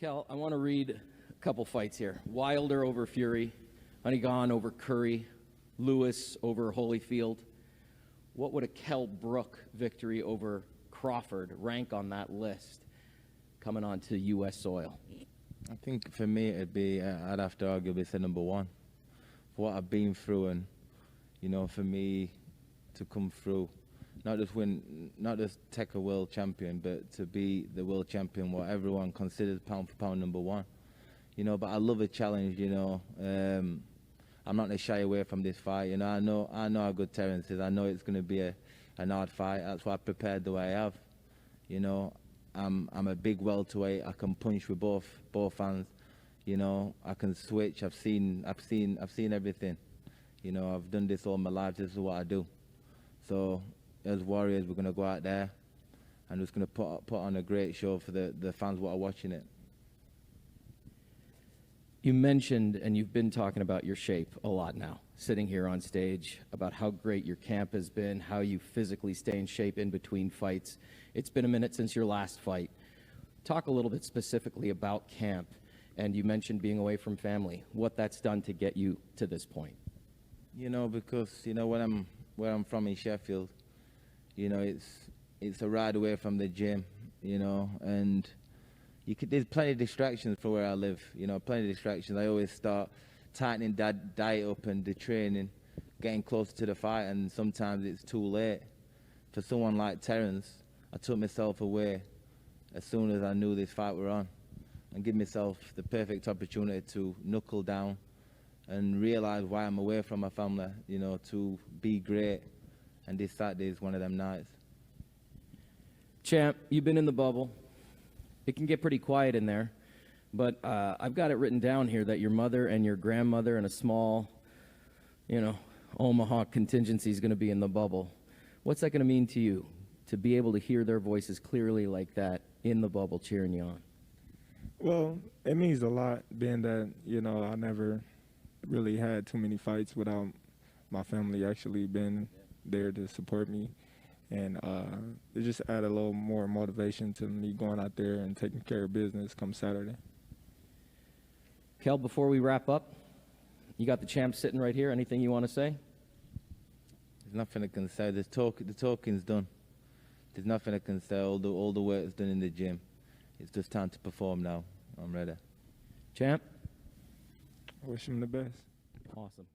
Kell, I want to read a couple fights here. Wilder over Fury, Honeyghan over Curry, Lewis over Holyfield. What would a Kell Brook victory over Crawford rank on that list coming onto U.S. soil? I think for me I'd have to arguably say number one. For what I've been through, and for me to come through, not just take a world champion, but to be the world champion, what everyone considers pound for pound number one. But I love a challenge. I'm not going to shy away from this fight. I know how good Terence is. I know it's going to be an hard fight. That's why I prepared the way I have. I'm a big welterweight. I can punch with both hands. I can switch. I've seen everything. I've done this all my life. This is what I do. So as warriors, we're gonna go out there and just gonna put on a great show for the fans what are watching it. You mentioned, and you've been talking about your shape a lot now, sitting here on stage, about how great your camp has been, how you physically stay in shape in between fights. It's been a minute since your last fight. Talk a little bit specifically about camp, and you mentioned being away from family, what that's done to get you to this point. Because where I'm from in Sheffield, it's a ride away from the gym, and there's plenty of distractions for where I live, plenty of distractions. I always start tightening that diet up and the training, getting closer to the fight, and sometimes it's too late. For someone like Terence, I took myself away as soon as I knew this fight were on, and give myself the perfect opportunity to knuckle down and realize why I'm away from my family, to be great. And this Saturday is one of them nights. Champ, you've been in the bubble. It can get pretty quiet in there, but I've got it written down here that your mother and your grandmother and a small, Omaha contingency is going to be in the bubble. What's that going to mean to you, to be able to hear their voices clearly like that in the bubble cheering you on? Well, it means a lot, being that, I never really had too many fights without my family actually being there to support me. And it just added a little more motivation to me going out there and taking care of business come Saturday. Kell, before we wrap up, you got the champ sitting right here. Anything you want to say? There's nothing I can say. The talking's done. There's nothing I can say. All the work's done in the gym. It's just time to perform now. I'm ready. Champ? I wish him the best. Awesome.